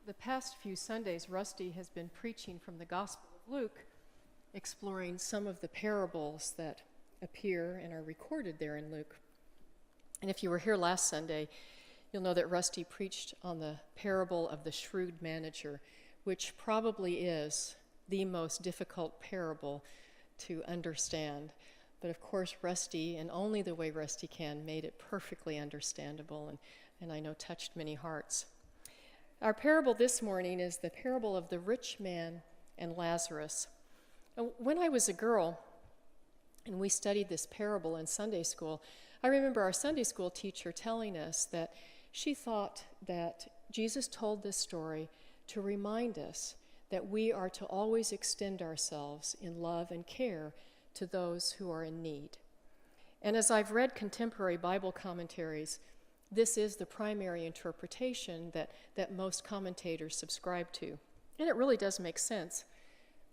The past few Sundays, Rusty has been preaching from the Gospel of Luke, exploring some of the parables that appear and are recorded there in Luke. And if you were here last Sunday, you'll know that Rusty preached on the parable of the shrewd manager, which probably is the most difficult parable to understand. But of course, Rusty, and only the way Rusty can, made it perfectly understandable and I know touched many hearts. Our parable this morning is the parable of the rich man and Lazarus. When I was a girl and we studied this parable in Sunday school, I remember our Sunday school teacher telling us that she thought that Jesus told this story to remind us that we are to always extend ourselves in love and care to those who are in need. And as I've read contemporary Bible commentaries, this is the primary interpretation that most commentators subscribe to. And it really does make sense.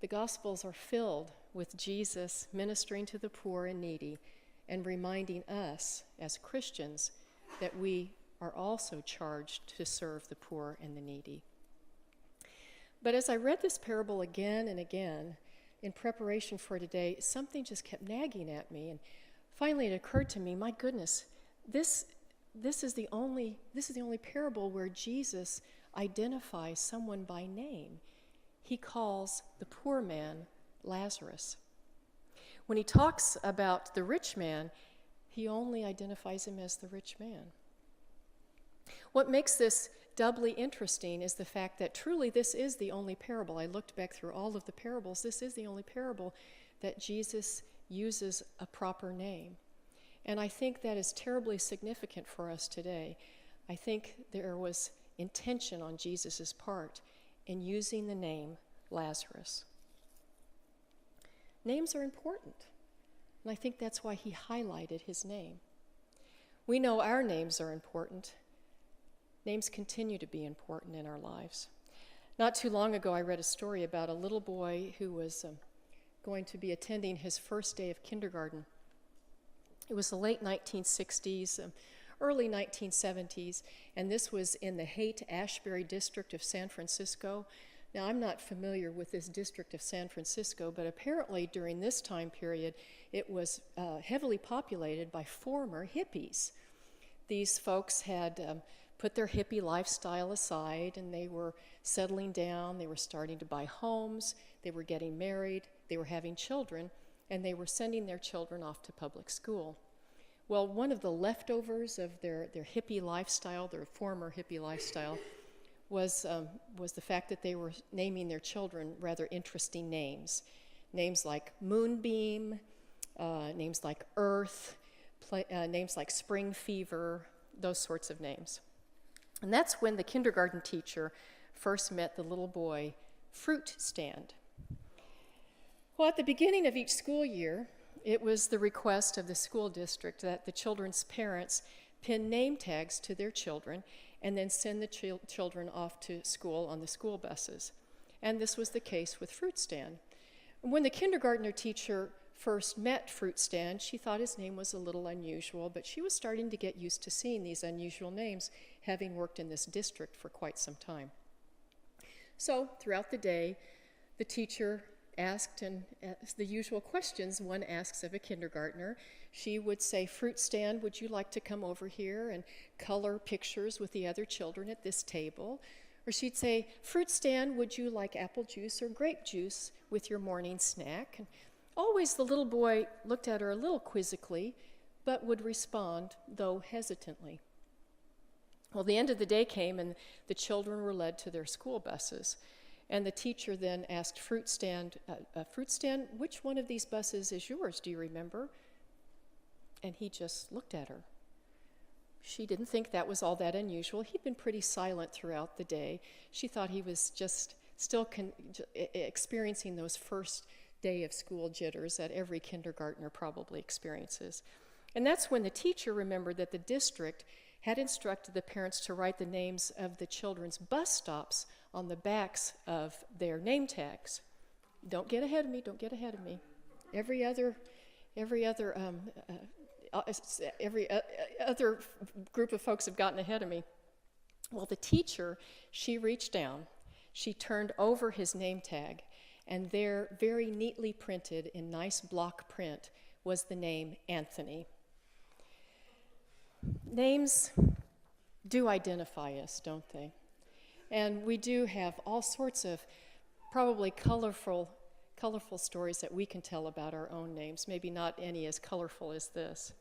The Gospels are filled with Jesus ministering to the poor and needy and reminding us as Christians that we are also charged to serve the poor and the needy. But as I read this parable again and again in preparation for today, something just kept nagging at me. And finally it occurred to me, my goodness, this is the only parable where Jesus identifies someone by name. He calls the poor man Lazarus. When he talks about the rich man, he only identifies him as the rich man. What makes this doubly interesting is the fact that truly this is the only parable. I looked back through all of the parables. This is the only parable that Jesus uses a proper name. And I think that is terribly significant for us today. I think there was intention on Jesus' part in using the name Lazarus. Names are important, and I think that's why he highlighted his name. We know our names are important. Names continue to be important in our lives. Not too long ago, I read a story about a little boy who was going to be attending his first day of kindergarten. It was the late 1960s, early 1970s, and this was in the Haight-Ashbury district of San Francisco. Now, I'm not familiar with this district of San Francisco, but apparently during this time period, it was heavily populated by former hippies. These folks had put their hippie lifestyle aside, and they were settling down. They were starting to buy homes. They were getting married. They were having children, and they were sending their children off to public school. Well, one of the leftovers of their hippie lifestyle, their former hippie lifestyle, was the fact that they were naming their children rather interesting names. Names like Moonbeam, names like Earth, names like Spring Fever, those sorts of names. And that's when the kindergarten teacher first met the little boy Fruit Stand. Well, at the beginning of each school year, it was the request of the school district that the children's parents pin name tags to their children and then send the children off to school on the school buses. And this was the case with Fruit Stand. When the kindergartner teacher first met Fruit Stand, she thought his name was a little unusual, but she was starting to get used to seeing these unusual names, having worked in this district for quite some time. So throughout the day, the teacher asked the usual questions one asks of a kindergartner. She would say, Fruit Stand, would you like to come over here and color pictures with the other children at this table? Or she'd say, Fruit Stand, would you like apple juice or grape juice with your morning snack? And always the little boy looked at her a little quizzically, but would respond, though hesitantly. Well, the end of the day came, and the children were led to their school buses. And the teacher then asked Fruit Stand, which one of these buses is yours? Do you remember? And he just looked at her. She didn't think that was all that unusual. He'd been pretty silent throughout the day. She thought he was just still experiencing those first day of school jitters that every kindergartner probably experiences. And that's when the teacher remembered that the district had instructed the parents to write the names of the children's bus stops on the backs of their name tags. Don't get ahead of me, don't get ahead of me. Every other group of folks have gotten ahead of me. Well, the teacher, she reached down, she turned over his name tag, and there, very neatly printed in nice block print, was the name Anthony. Names do identify us, don't they? And we do have all sorts of probably colorful stories that we can tell about our own names, maybe not any as colorful as this.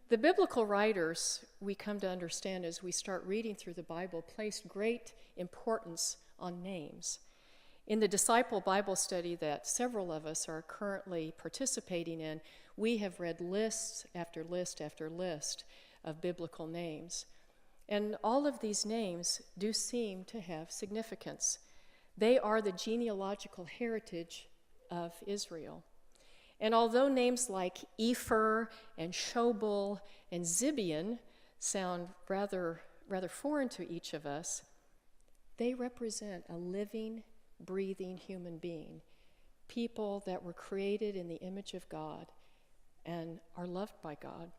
The biblical writers, we come to understand as we start reading through the Bible, placed great importance on names. In the disciple Bible study that several of us are currently participating in, we have read list after list after list of biblical names. And all of these names do seem to have significance. They are the genealogical heritage of Israel. And although names like Epher and Shobal and Zibeon sound rather foreign to each of us, they represent a living, breathing human being, people that were created in the image of God and are loved by God.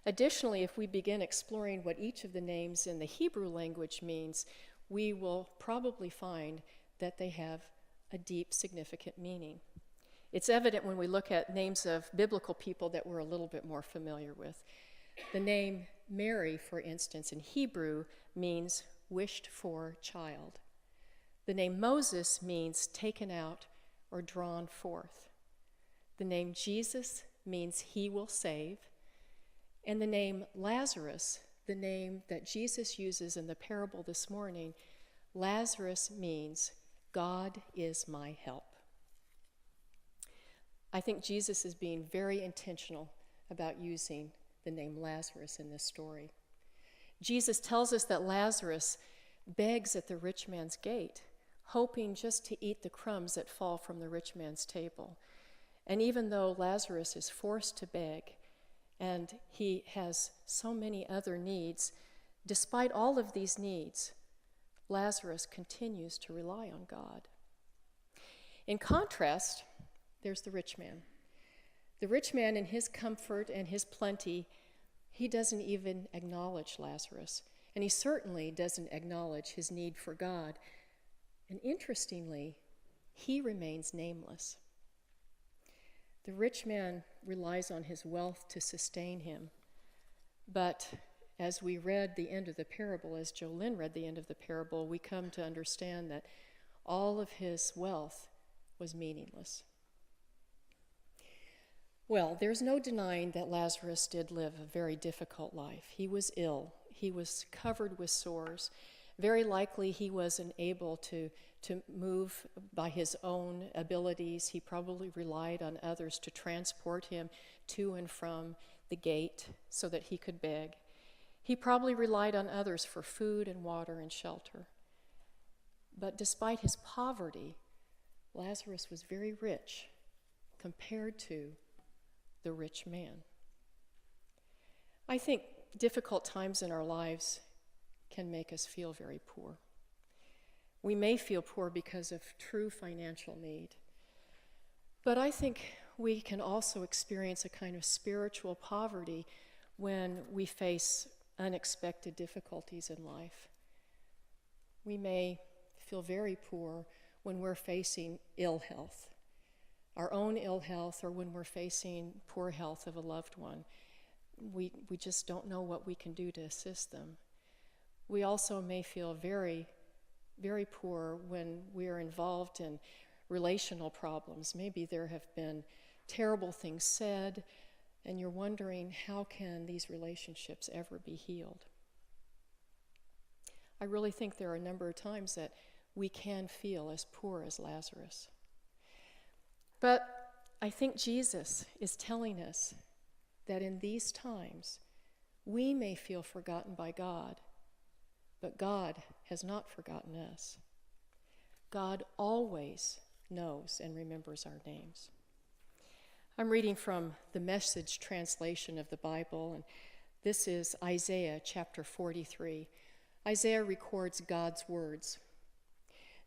Additionally, if we begin exploring what each of the names in the Hebrew language means, we will probably find that they have a deep, significant meaning. It's evident when we look at names of biblical people that we're a little bit more familiar with. The name Mary, for instance, in Hebrew means wished for child. The name Moses means taken out or drawn forth. The name Jesus means he will save. And the name Lazarus, the name that Jesus uses in the parable this morning, Lazarus means God is my help. I think Jesus is being very intentional about using the name Lazarus in this story. Jesus tells us that Lazarus begs at the rich man's gate, hoping just to eat the crumbs that fall from the rich man's table. And even though Lazarus is forced to beg, and he has so many other needs, despite all of these needs, Lazarus continues to rely on God. In contrast, there's the rich man. The rich man, in his comfort and his plenty, he doesn't even acknowledge Lazarus, and he certainly doesn't acknowledge his need for God. And interestingly, he remains nameless. The rich man relies on his wealth to sustain him. But as we read the end of the parable, as Jolynn read the end of the parable, we come to understand that all of his wealth was meaningless. Well, there's no denying that Lazarus did live a very difficult life. He was ill. He was covered with sores. Very likely he wasn't able to move by his own abilities. He probably relied on others to transport him to and from the gate so that he could beg. He probably relied on others for food and water and shelter. But despite his poverty, Lazarus was very rich compared to the rich man. I think difficult times in our lives can make us feel very poor. We may feel poor because of true financial need. But I think we can also experience a kind of spiritual poverty when we face unexpected difficulties in life. We may feel very poor when we're facing ill health, our own ill health, or when we're facing poor health of a loved one. We just don't know what we can do to assist them. We also may feel very, very poor when we are involved in relational problems. Maybe there have been terrible things said, and you're wondering, how can these relationships ever be healed? I really think there are a number of times that we can feel as poor as Lazarus. But I think Jesus is telling us that in these times, we may feel forgotten by God, but God has not forgotten us. God always knows and remembers our names. I'm reading from the Message translation of the Bible, and this is Isaiah chapter 43. Isaiah records God's words.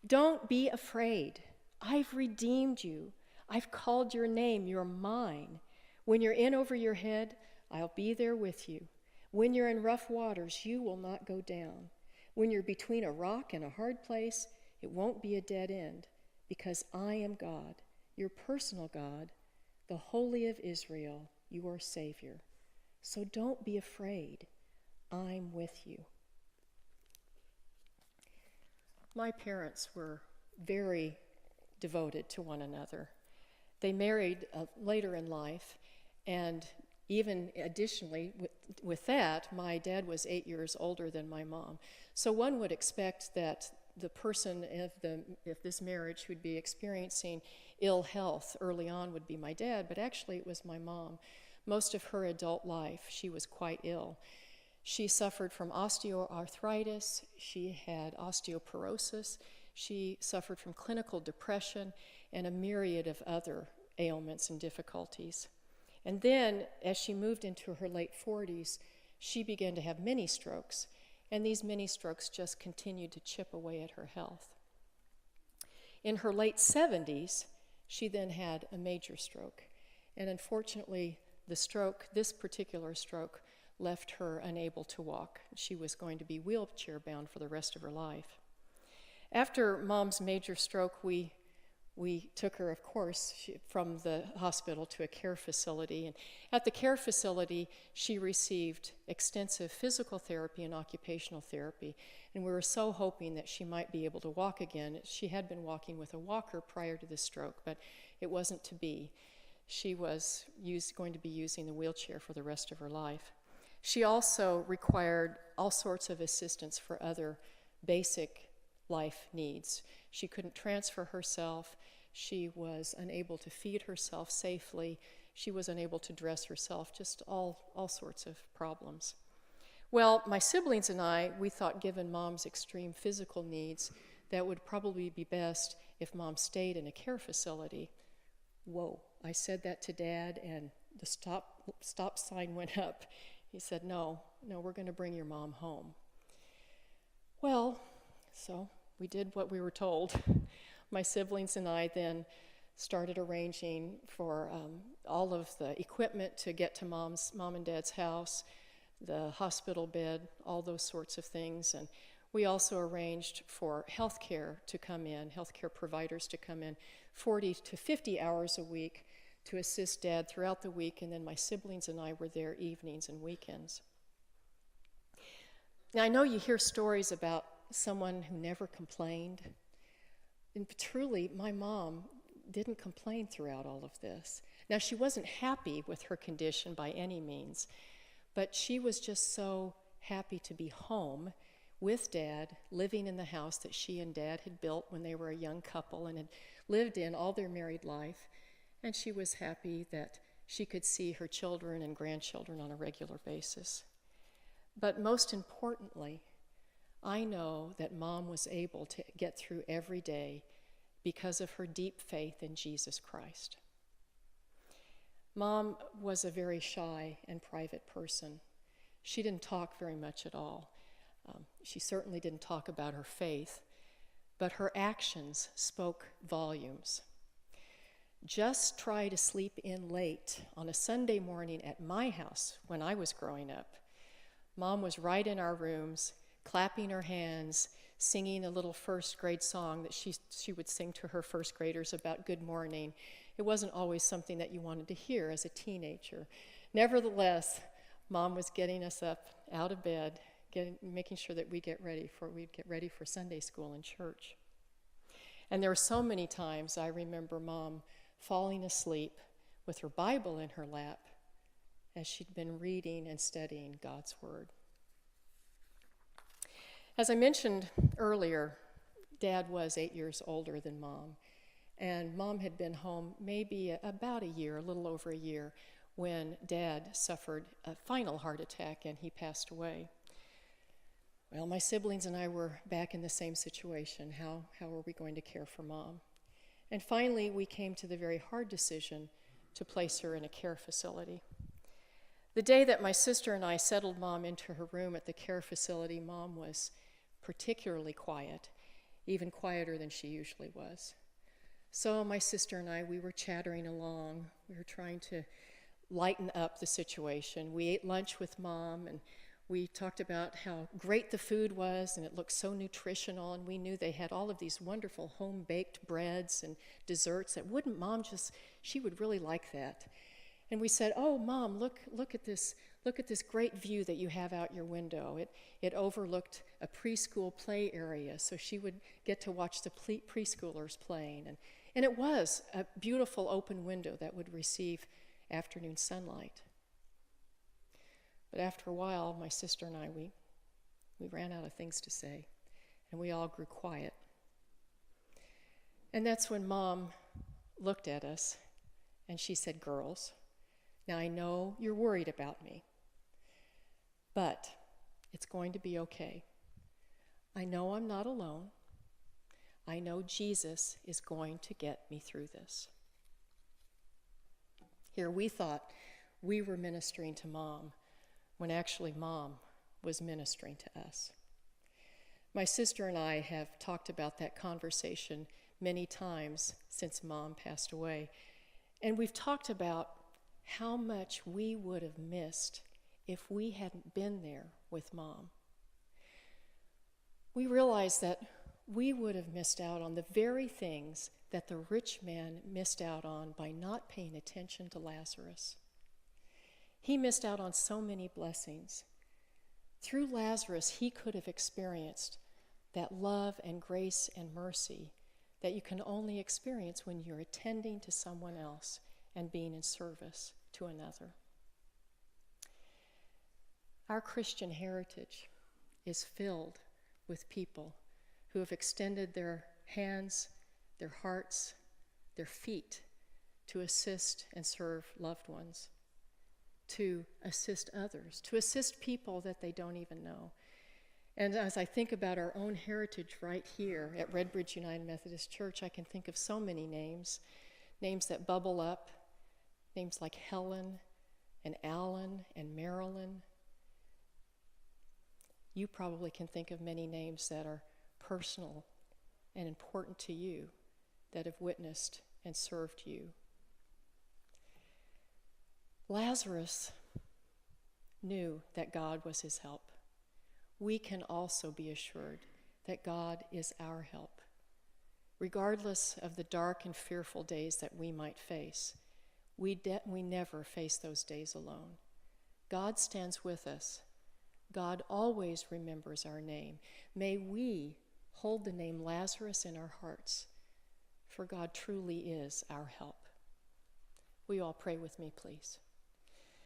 "Don't be afraid. I've redeemed you. I've called your name. You're mine. When you're in over your head, I'll be there with you. When you're in rough waters, you will not go down. When you're between a rock and a hard place, it won't be a dead end, because I am God, your personal God, the Holy of Israel, your Savior. So don't be afraid. I'm with you. My parents were very devoted to one another. They married later in life, and even additionally, with that, my dad was 8 years older than my mom. So one would expect that the person if this marriage who'd be experiencing ill health early on would be my dad, but actually it was my mom. Most of her adult life, she was quite ill. She suffered from osteoarthritis, she had osteoporosis, she suffered from clinical depression, and a myriad of other ailments and difficulties. And then, as she moved into her late 40s, she began to have mini strokes, and these mini strokes just continued to chip away at her health. In her late 70s, she then had a major stroke, and unfortunately, this particular stroke, left her unable to walk. She was going to be wheelchair bound for the rest of her life. After Mom's major stroke, we took her, of course, from the hospital to a care facility. And at the care facility, she received extensive physical therapy and occupational therapy. And we were so hoping that she might be able to walk again. She had been walking with a walker prior to the stroke, but it wasn't to be. She was going to be using the wheelchair for the rest of her life. She also required all sorts of assistance for other basic life needs. She couldn't transfer herself. She was unable to feed herself safely. She was unable to dress herself, just all sorts of problems. Well, my siblings and I, we thought given Mom's extreme physical needs, that would probably be best if Mom stayed in a care facility. Whoa, I said that to Dad, and the stop sign went up. He said, no, we're going to bring your mom home. Well, so we did what we were told. My siblings and I then started arranging for all of the equipment to get to Mom and Dad's house, the hospital bed, all those sorts of things. And we also arranged for healthcare to come in, healthcare providers to come in 40 to 50 hours a week to assist Dad throughout the week, and then my siblings and I were there evenings and weekends. Now, I know you hear stories about someone who never complained, and truly, my mom didn't complain throughout all of this. Now, she wasn't happy with her condition by any means, but she was just so happy to be home with Dad, living in the house that she and Dad had built when they were a young couple and had lived in all their married life. And she was happy that she could see her children and grandchildren on a regular basis. But most importantly, I know that Mom was able to get through every day because of her deep faith in Jesus Christ. Mom was a very shy and private person. She didn't talk very much at all. She certainly didn't talk about her faith, but her actions spoke volumes. Just try to sleep in late on a Sunday morning at my house when I was growing up. Mom was right in our rooms, clapping her hands, singing a little first grade song that she would sing to her first graders about good morning. It wasn't always something that you wanted to hear as a teenager. Nevertheless, Mom was getting us up out of bed, making sure that we'd get ready for Sunday school and church. And there were so many times I remember Mom falling asleep with her Bible in her lap as she'd been reading and studying God's Word. As I mentioned earlier, Dad was 8 years older than Mom, and Mom had been home maybe about a year, a little over a year, when Dad suffered a final heart attack and he passed away. Well, my siblings and I were back in the same situation. How were we going to care for Mom? And finally, we came to the very hard decision to place her in a care facility. The day that my sister and I settled Mom into her room at the care facility, Mom was particularly quiet, even quieter than she usually was. So my sister and I, we were chattering along. We were trying to lighten up the situation. We ate lunch with Mom, and We talked about how great the food was, and it looked so nutritional, and we knew they had all of these wonderful home-baked breads and desserts that wouldn't Mom she would really like that. And we said, oh, Mom, look at this great view that you have out your window. It overlooked a preschool play area, so she would get to watch the preschoolers playing. And it was a beautiful open window that would receive afternoon sunlight. But after a while, my sister and I, we ran out of things to say, and we all grew quiet. And that's when Mom looked at us, and she said, girls, now I know you're worried about me, but it's going to be okay. I know I'm not alone. I know Jesus is going to get me through this. Here we thought we were ministering to Mom, when actually Mom was ministering to us. My sister and I have talked about that conversation many times since Mom passed away, and we've talked about how much we would have missed if we hadn't been there with Mom. We realized that we would have missed out on the very things that the rich man missed out on by not paying attention to Lazarus. He missed out on so many blessings. Through Lazarus, he could have experienced that love and grace and mercy that you can only experience when you're attending to someone else and being in service to another. Our Christian heritage is filled with people who have extended their hands, their hearts, their feet to assist and serve loved ones, to assist others, to assist people that they don't even know. And as I think about our own heritage right here at Redbridge United Methodist Church, I can think of so many names that bubble up, names like Helen and Alan and Marilyn. You probably can think of many names that are personal and important to you, that have witnessed and served you. Lazarus knew that God was his help. We can also be assured that God is our help. Regardless of the dark and fearful days that we might face, we never face those days alone. God stands with us. God always remembers our name. May we hold the name Lazarus in our hearts, for God truly is our help. Will you all pray with me, please?